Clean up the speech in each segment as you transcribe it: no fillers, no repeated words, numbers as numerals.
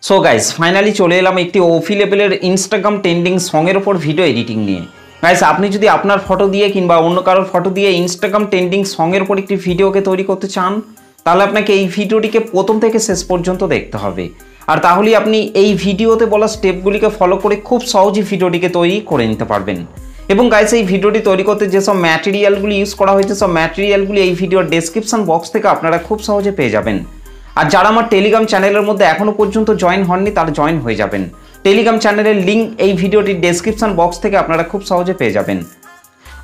So guys finally চলে এলাম একটি ওফি লেভেলের ইনস্টাগ্রাম ট্রেন্ডিং সঙের ওপর ভিডিও এডিটিং নিয়ে। গাইস আপনি যদি আপনার ফটো দিয়ে কিংবা অন্য কারোর ফটো দিয়ে ইনস্টাগ্রাম ট্রেন্ডিং সঙের ওপর একটি ভিডিওকে তৈরি করতে চান, তাহলে আপনাকে এই ভিডিওটিকে প্রথম থেকে শেষ পর্যন্ত দেখতে হবে। আর তাহলেই আপনি এই ভিডিওতে বলা স্টেপগুলিকে ফলো করে খুব সহজেই ভিডিওটিকে তৈরি করে নিতে পারবেন। এবং গাইস এই ভিডিওটি তৈরি করতে যেসব ম্যাটেরিয়ালগুলি ইউজ করা হয়েছে সব ম্যাটেরিয়ালগুলি এই ভিডিওর ডেসক্রিপশন বক্স থেকে আপনারা খুব সহজে পেয়ে যাবেন। আর যারা আমার টেলিগ্রাম চ্যানেলের মধ্যে এখনও পর্যন্ত জয়েন হননি তারা জয়েন হয়ে যাবেন। টেলিগ্রাম চ্যানেলের লিঙ্ক এই ভিডিওটির ডেসক্রিপশন বক্স থেকে আপনারা খুব সহজে পেয়ে যাবেন।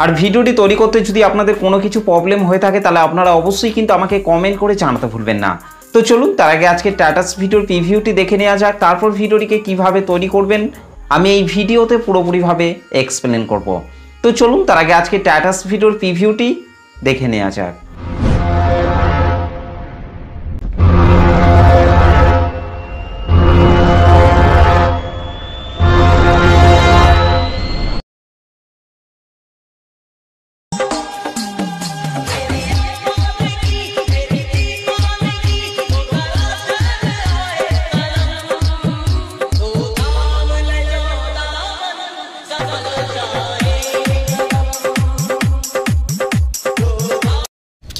আর ভিডিওটি তৈরি করতে যদি আপনাদের কোনো কিছু প্রবলেম হয়ে থাকে তাহলে আপনারা অবশ্যই কিন্তু আমাকে কমেন্ট করে জানাতে ভুলবেন না। তো চলুন তার আগে আজকে স্ট্যাটাস ভিডিওর প্রিভিউটি দেখে নেওয়া যাক, তারপর ভিডিওটিকে কিভাবে তৈরি করবেন আমি এই ভিডিওতে পুরোপুরিভাবে এক্সপ্লেন করব। তো চলুন তার আগে আজকে স্ট্যাটাস ভিডিওর প্রিভিউটি দেখে নেওয়া যাক।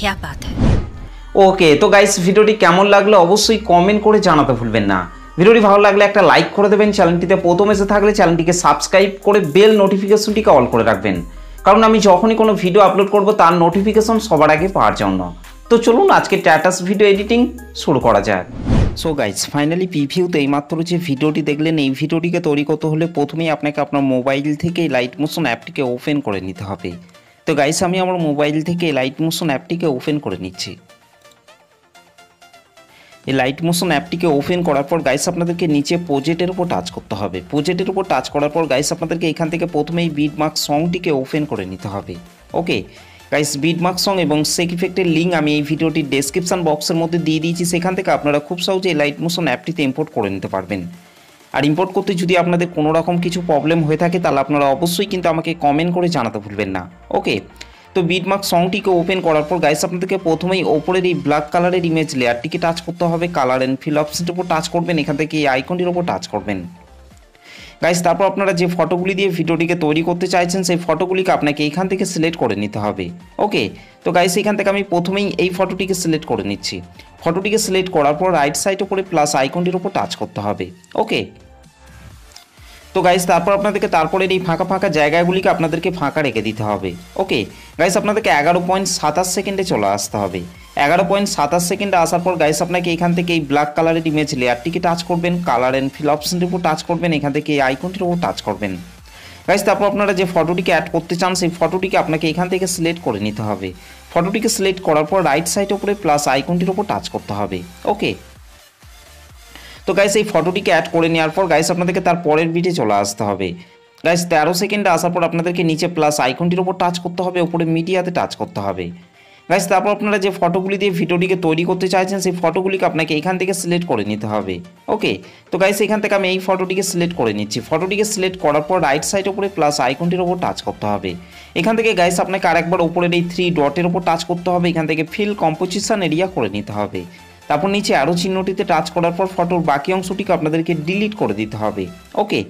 क्या बात है। ওকে, তো গাইস ভিডিওটি কেমন লাগলো অবশ্যই কমেন্ট করে জানাতে ভুলবেন না। ভিডিওটি ভালো লাগলে একটা লাইক করে দেবেন, চ্যানেলটিতে প্রথম এসে থাকলে চ্যানেলটিকে সাবস্ক্রাইব করে বেল নোটিফিকেশনটিকে অল করে রাখবেন, কারণ আমি যখনই কোনো ভিডিও আপলোড করব তার নোটিফিকেশন সবার আগে পাওয়ার জন্য। তো চলুন আজকে স্ট্যাটাস ভিডিও এডিটিং শুরু করা যাক। সো গাইস ফাইনালি প্রিভিউতে এইমাত্র যে ভিডিওটি দেখলেন এই ভিডিওটিকে তৈরি করতে হলে প্রথমেই আপনাকে আপনার মোবাইল থেকে লাইট মোশন অ্যাপটিকে ওপেন করে নিতে হবে। তো গাইস আমি আমার মোবাইল থেকে লাইট মোশন অ্যাপটিকে ওপেন করে নিচ্ছি। এই লাইট মোশন অ্যাপটিকে ওপেন করার পর গাইস আপনাদেরকে নিচে প্রজেক্টের উপর টাচ করতে হবে। প্রজেক্টের উপর টাচ করার পর গাইস আপনাদেরকে এখান থেকে প্রথমেই বিটমার্ক সংটিকে ওপেন করে নিতে হবে। ওকে গাইস, বিটমার্ক সং এবং সেক ইফেক্টের লিঙ্ক আমি এই ভিডিওটির ডেসক্রিপশন বক্সের মধ্যে দিয়ে দিয়েছি, সেখান থেকে আপনারা খুব সহজে এই লাইট মোশন অ্যাপটিতে ইম্পোর্ট করে নিতে পারবেন। আর ইম্পোর্ট করতে যদি আপনাদের কোনো রকম কিছু প্রবলেম হয়ে থাকে তাহলে আপনারা অবশ্যই কিন্তু আমাকে কমেন্ট করে জানাতে ভুলবেন না। ওকে, তো বিটমার্ক সংটিকে ওপেন করার পর গাইস আপনাদেরকে প্রথমেই ওপরের এই ব্ল্যাক কালারের ইমেজ লেয়ারটিকে টাচ করতে হবে। কালার অ্যান্ড ফিল অপশনটির উপর টাচ করবেন, এখান থেকে এই আইকনটির উপর টাচ করবেন। গাইস তারপর আপনারা যে ফটোগুলি দিয়ে ভিডিওটিকে তৈরি করতে চাইছেন সেই ফটোগুলিকে আপনাকে এখান থেকে সিলেক্ট করে নিতে হবে। ওকে, তো গাইস এখান থেকে আমি প্রথমেই এই ফটোটিকে সিলেক্ট করে নিচ্ছি। ফটোটিকে সিলেক্ট করার পর রাইট সাইড উপরে প্লাস আইকনটির উপর টাচ করতে হবে। ওকে, তো গাইস তারপর আপনাদেরকে তারপরের এই ফাঁকা ফাঁকা জায়গাগুলিকে আপনাদেরকে ফাঁকা রেখে দিতে হবে। ওকে গাইস, আপনাদেরকে 11.27 সেকেন্ডে চলে আসতে হবে। 11.27 সেকেন্ডে আসার পর গাইস আপনাকে এখান থেকে এই ব্ল্যাক কালারের ইমেজ লেয়ারটিকে টাচ করবেন, কালার অ্যান্ড ফিল অপশনটির উপর টাচ করবেন, এখান থেকে এই আইকনটির উপর টাচ করবেন। গাইস তারপর আপনারা যে ফটোটিকে অ্যাড করতে চান সেই ফটোটিকে আপনাকে এখান থেকে সিলেক্ট করে নিতে হবে। ফটোটিকে সিলেক্ট করার পর রাইট সাইড উপরে প্লাস আইকনটির উপর টাচ করতে হবে। ওকে, তো গাইস এই ফটোটিকে অ্যাড করে নেওয়ার পর গাইস আপনাদেরকে তার পরের বিটে চলে আসতে হবে। গাইস 13 সেকেন্ডে আসার পর আপনাদেরকে নিচে প্লাস আইকনটির উপর টাচ করতে হবে, উপরে মিডিয়াতে টাচ করতে হবে। গাইস তারপর আপনারা যে ফটোগুলি দিয়ে ভিডিওটিকে তৈরি করতে চাইছেন সেই ফটোগুলিকে আপনাকে এখান থেকে সিলেক্ট করে নিতে হবে। ওকে, তো গাইস এখান থেকে আমি এই ফটোটিকে সিলেক্ট করে নিচ্ছি। ফটোটিকে সিলেক্ট করার পর রাইট সাইড উপরে প্লাস আইকনটির উপর টাচ করতে হবে। এখান থেকে গাইস আপনাকে আরেকবার উপরের এই 3 ডটের উপর টাচ করতে হবে, এখান থেকে ফিল কম্পোজিশন এরিয়া করে নিতে হবে। তারপর নিচে আরও চিহ্নটিতে টাচ করার পর ফটোর বাকি অংশটিকে আপনাদেরকে ডিলিট করে দিতে হবে। ওকে,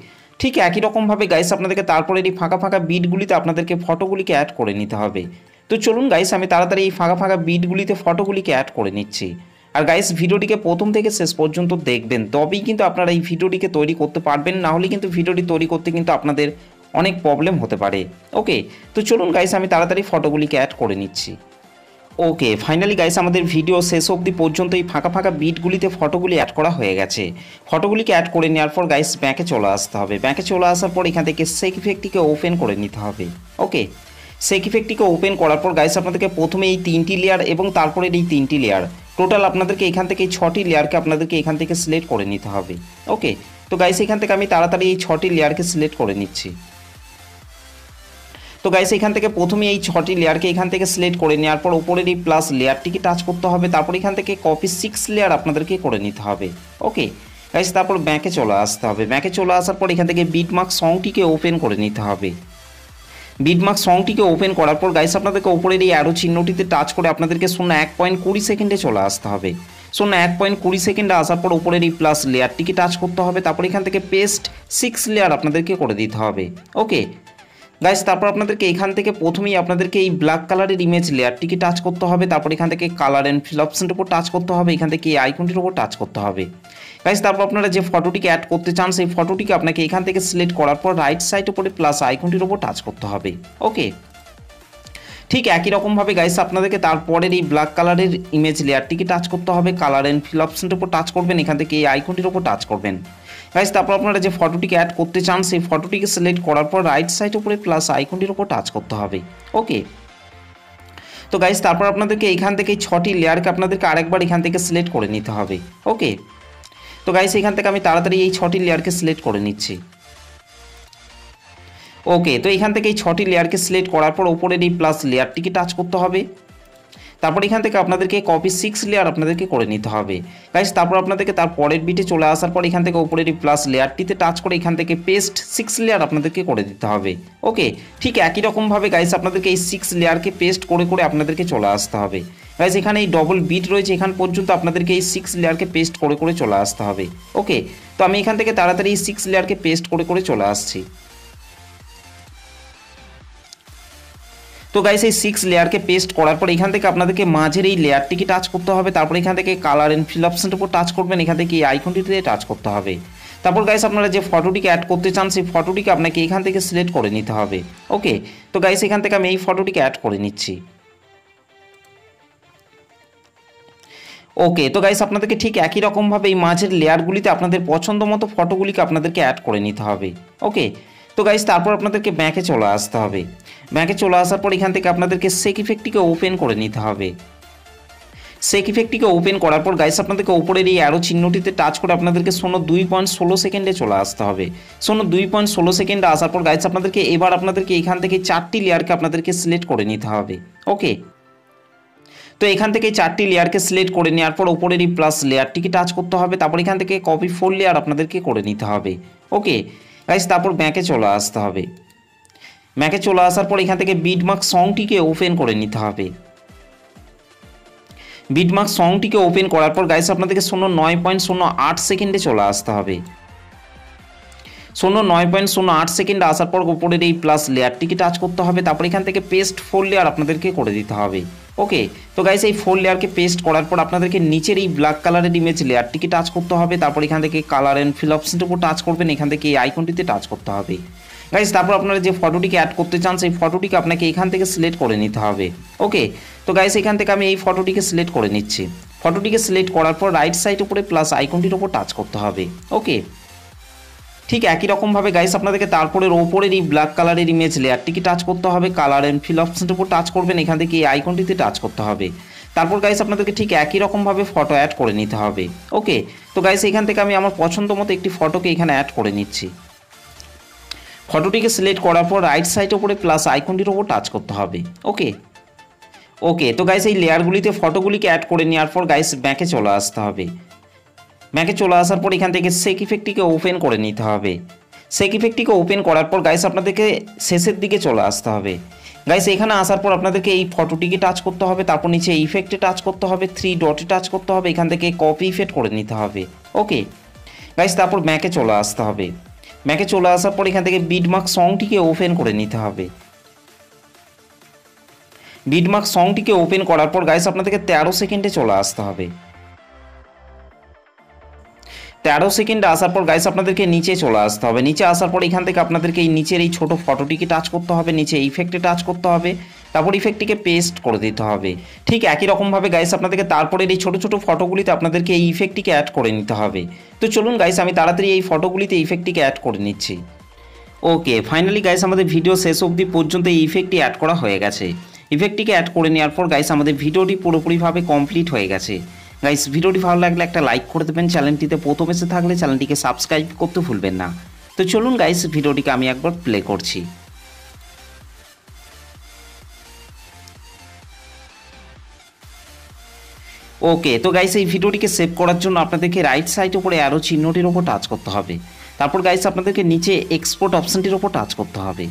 ঠিক একই রকমভাবে গাইস আপনাদেরকে তারপরে এই ফাঁকা ফাঁকা বিটগুলিতে আপনাদেরকে ফটোগুলিকে অ্যাড করে নিতে হবে। তো চলুন গাইস আমি তাড়াতাড়ি এই ফাঁকা ফাঁকা বিটগুলিতে ফটোগুলিকে অ্যাড করে নিচ্ছি। আর গাইস ভিডিওটিকে প্রথম থেকে শেষ পর্যন্ত দেখবেন, তবেই কিন্তু আপনারা এই ভিডিওটিকে তৈরি করতে পারবেন, না হলে কিন্তু ভিডিওটি তৈরি করতে কিন্তু আপনাদের অনেক প্রবলেম হতে পারে। ওকে, তো চলুন গাইস আমি তাড়াতাড়ি ফটোগুলিকে অ্যাড করে নিচ্ছি। ওকে ফাইনালি গাইস আমাদের ভিডিও শেষ অবধি পর্যন্ত এই ফাঁকা ফাঁকা বিটগুলিতে ফটোগুলি অ্যাড করা হয়ে গেছে। ফটোগুলিকে অ্যাড করে নেওয়ার পর গাইস ব্যাকে চলে আসতে হবে। ব্যাকে চলে আসার পর এখান থেকে সেক ইফেক্টটিকে ওপেন করে নিতে হবে। ওকে, সেক ইফেক্টটিকে ওপেন করার পর গাইস আপনাদেরকে প্রথমে এই 3টি লেয়ার এবং তারপরে এই 3টি লেয়ার টোটাল আপনাদেরকে এখান থেকে এই 6টি লেয়ারকে আপনাদেরকে এখান থেকে সিলেক্ট করে নিতে হবে। ওকে, তো গাইস এখান থেকে আমি তাড়াতাড়ি এই 6টি লেয়ারকে সিলেক্ট করে নিচ্ছি। তো গাইস এখান থেকে প্রথমে এই 6টি লেয়ারকে এখান থেকে সিলেক্ট করে নেওয়ার পর উপরের এই প্লাস লেয়ারটিকে টাচ করতে হবে, তারপর এখান থেকে কপি 6 লেয়ার আপনাদেরকে করে নিতে হবে। ওকে গাইস, তারপর ব্যাকে চলে আসতে হবে। ব্যাকে চলে আসার পর এখান থেকে বিটমার্ক সংটিকে ওপেন করে নিতে হবে। বিটমার্ক সংটিকে ওপেন করার পর গাইস আপনাদেরকে উপরের এই অ্যারো চিহ্নটিতে টাচ করে আপনাদেরকে 1.20 সেকেন্ডে চলে আসতে হবে। সো না 1.20 সেকেন্ডে আসার পর উপরের এই প্লাস লেয়ারটিকে টাচ করতে হবে, তারপর এখান থেকে পেস্ট 6 লেয়ার আপনাদেরকে করে দিতে হবে। ওকে গাইস, তারপর আপনাদেরকে এখান থেকে প্রথমেই আপনাদেরকে এই ব্ল্যাক কালারের ইমেজ লেয়ারটিকে টাচ করতে হবে, তারপর এখান থেকে কালার অ্যান্ড ফিল অপশনের উপর টাচ করতে হবে, এখান থেকে এই আইকনটির উপর টাচ করতে হবে। গাইস, তারপর আপনারা যে ফটোটিকে অ্যাড করতে চান সেই ফটোটিকে আপনাকে এখান থেকে সিলেক্ট করার পর রাইট সাইড উপরে প্লাস আইকনটির উপর টাচ করতে হবে। ওকে, ঠিক একই রকমভাবে গাইস আপনাদেরকে তারপরের এই ব্ল্যাক কালারের ইমেজ লেয়ারটিকে টাচ করতে হবে, কালার অ্যান্ড ফিল অপশনের উপর টাচ করবেন, এখান থেকে এই আইকনটির উপর টাচ করবেন। গাইস, তারপর আপনারা যে ফটোটিকে অ্যাড করতে চান সেই ফটোটিকে সিলেক্ট করার পর রাইট সাইড উপরে প্লাস আইকনটির উপর টাচ করতে হবে। ওকে, তো গাইস তারপর আপনাদেরকে এখান থেকে 6টি লেয়ারকে আপনাদেরকে আরেকবার এখান থেকে সিলেক্ট করে নিতে হবে। ওকে, তো গাইস এখান থেকে আমি তাড়াতাড়ি এই 6টি লেয়ারকে সিলেক্ট করে নিচ্ছি। ওকে, তো এখান থেকে এই 6টি লেয়ারকে সিলেক্ট করার পর উপরের এই প্লাস লেয়ারটিকে টাচ করতে হবে, তারপর এখান থেকে আপনাদেরকে কপি 6 লেয়ার আপনাদেরকে করে নিতে হবে। গাইস, তারপর আপনাদেরকে তার পরের বিটে চলে আসার পর এখান থেকে উপরের এই প্লাস লেয়ারটিতে টাচ করে এখান থেকে পেস্ট 6 লেয়ার আপনাদেরকে করে দিতে হবে। ওকে, ঠিক একই রকমভাবে গাইস আপনাদেরকে এই 6 লেয়ারকে পেস্ট করে করে আপনাদেরকে চলে আসতে হবে। গাইস, এখানে এই ডবল বিট রয়েছে, এখান পর্যন্ত আপনাদেরকে এই 6 লেয়ারকে পেস্ট করে করে চলে আসতে হবে। ওকে, তো আমি এখান থেকে তাড়াতাড়ি এই 6 লেয়ারকে পেস্ট করে করে চলে আসছি। তো গাইস, এই 6 লেয়ারকে পেস্ট করার পর এখান থেকে আপনাদেরকে মাঝের এই লেয়ারটিকে টাচ করতে হবে, তারপর এখান থেকে কালার অ্যান্ড ফিল অপশনের উপর টাচ করবেন, এখান থেকে এই আইকনটিতে টাচ করতে হবে। তারপর গাইস আপনারা যে ফটোটিকে অ্যাড করতে চান সেই ফটোটিকে আপনাকে এখান থেকে সিলেক্ট করে নিতে হবে। ওকে, তো গাইস এখান থেকে আমি এই ফটোটিকে অ্যাড করে নিচ্ছি। ওকে, তো গাইস আপনাদেরকে ঠিক একই রকমভাবে এই মাঝের লেয়ারগুলিতে আপনাদের পছন্দ মতো ফটোগুলিকে আপনাদেরকে অ্যাড করে নিতে হবে। ওকে, তো গাইস তারপর আপনাদেরকে ব্যাকে চলে আসতে হবে। ব্যাকে চলে আসার পর এখান থেকে আপনাদেরকে সেক ইফেক্টটিকে ওপেন করে নিতে হবে। সেক ইফেক্টটিকে ওপেন করার পর গাইস আপনাদেরকে উপরের এই অ্যারো চিহ্নটিতে টাচ করে আপনাদেরকে 2.16 সেকেন্ডে চলে আসতে হবে। 2.16 সেকেন্ডে আসার পর গাইস আপনাদেরকে এবার আপনাদেরকে এখান থেকে 4টি লেয়ারকে আপনাদেরকে সিলেক্ট করে নিতে হবে। ওকে, তো এখান থেকে 4টি লেয়ারকে সিলেক্ট করে নেওয়ার পর উপরের এই প্লাস লেয়ারটিকে টাচ করতে হবে, তারপর এখান থেকে কপি 4 লেয়ার আপনাদেরকে করে নিতে হবে। ওকে গাইস, তারপর ব্যাকে চলে আসতে হবে। ব্যাকে চলে আসার পর এখান থেকে বিটমার্ক সংটিকে ওপেন করে নিতে হবে। বিটমার্ক সংটিকে ওপেন করার পর গাইস আপনাদেরকে 9.08 সেকেন্ডে চলে আসতে হবে। 9.08 সেকেন্ডে আসার পর উপরের এই প্লাস লেয়ারটিকে টাচ করতে হবে, তারপর এখান থেকে পেস্ট 4 লেয়ার আপনাদেরকে করে দিতে হবে। ওকে, তো গাইস এই 4 লেয়ারকে পেস্ট করার পর আপনাদেরকে নিচের এই ব্ল্যাক কালারের ইমেজ লেয়ারটিকে টাচ করতে হবে, তারপর এখান থেকে কালার অ্যান্ড ফিল অপশনের উপর টাচ করবেন, এখান থেকে এই আইকনটিতে টাচ করতে হবে। গাইস, তারপর আপনারা যে ফটোটিকে অ্যাড করতে চান সেই ফটোটিকে আপনাকে এখান থেকে সিলেক্ট করে নিতে হবে। ওকে, তো গাইস এখান থেকে আমি এই ফটোটিকে সিলেক্ট করে নিচ্ছি। ফটোটিকে সিলেক্ট করার পর রাইট সাইড উপরে প্লাস আইকনটির উপর টাচ করতে হবে। ওকে, ঠিক একই রকমভাবে গাইস আপনাদেরকে তারপরের ওপরের এই ব্ল্যাক কালারের ইমেজ লেয়ারটিকে টাচ করতে হবে, কালার অ্যান্ড ফিল অপশনের উপর টাচ করবেন, এখান থেকে এই আইকনটিতে টাচ করতে হবে। তারপর গাইস আপনাদেরকে ঠিক একই রকমভাবে ফটো অ্যাড করে নিতে হবে। ওকে, তো গাইস এখান থেকে আমি আমার পছন্দ মতো একটি ফটোকে এখানে অ্যাড করে নিচ্ছি। ফটোটিকে সিলেক্ট করার পর রাইট সাইড উপরে প্লাস আইকনটির উপর টাচ করতে হবে। ওকে, ওকে, তো গাইস এই লেয়ারগুলিতে ফটোগুলিকে অ্যাড করে নেওয়ার পর গাইস ব্যাকে চলে আসতে হবে। ব্যাকে চলে আসার পর এখান থেকে সেক ইফেক্টটিকে ওপেন করে নিতে হবে। সেক ইফেক্টটিকে ওপেন করার পর গাইস আপনাদেরকে শেষের দিকে চলে আসতে হবে। গাইস এখানে আসার পর আপনাদেরকে এই ফটোটিকে টাচ করতে হবে, তারপর নিচে ইফেক্টে টাচ করতে হবে, 3 ডটে টাচ করতে হবে, এখান থেকে কপি ইফেক্ট করে নিতে হবে। ওকে গাইস, তারপর ব্যাকে চলে আসতে হবে। ব্যাকে চলে আসার পর এখান থেকে বিটমার্ক সংটিকে ওপেন করে নিতে হবে। বিটমার্ক সংটিকে ওপেন করার পর গাইস আপনাদেরকে 13 সেকেন্ডে চলে আসতে হবে। 13 সেকেন্ডে আসার পর গাইস আপনাদেরকে নিচে চলে আসতে হবে। নিচে আসার পর এখান থেকে আপনাদেরকে এই নিচের এই ছোট ফটোটিকে টাচ করতে হবে, নিচে ইফেক্টে টাচ করতে হবে, তারপর ইফেক্টটিকে পেস্ট করে দিতে হবে। ঠিক একই রকমভাবে গাইস আপনাদেরকে তারপরে এই ছোট ছোট ফটোগুলিতে আপনাদেরকে এই ইফেক্টটিকে অ্যাড করে নিতে হবে। তো চলুন গাইস আমি তাড়াতাড়ি এই ফটোগুলিতে ইফেক্টটিকে অ্যাড করে নিচ্ছি। ওকে, ফাইনালি গাইস আমাদের ভিডিও শেষ অবধি পর্যন্ত এই ইফেক্টটি অ্যাড করা হয়ে গেছে। ইফেক্টটিকে অ্যাড করে নেওয়ার পর গাইস আমাদের ভিডিওটি পুরোপুরিভাবে কমপ্লিট হয়ে গেছে। গাইস ভিডিওটি ভালো লাগলে একটা লাইক করে দেবেন, চ্যানেলটিতে প্রথম এসে থাকলে চ্যানেলটিকে সাবস্ক্রাইব করতে ভুলবেন না। তো চলুন গাইস ভিডিওটিকে আমি একবার প্লে করছি। ওকে, তো গাইস এই ভিডিওটিকে সেভ করার জন্য আপনাদেরকে রাইট সাইড উপরে অ্যারো চিহ্নটির উপর টাচ করতে হবে, তারপর গাইস আপনাদেরকে নিচে এক্সপোর্ট অপশনটির উপর টাচ করতে হবে।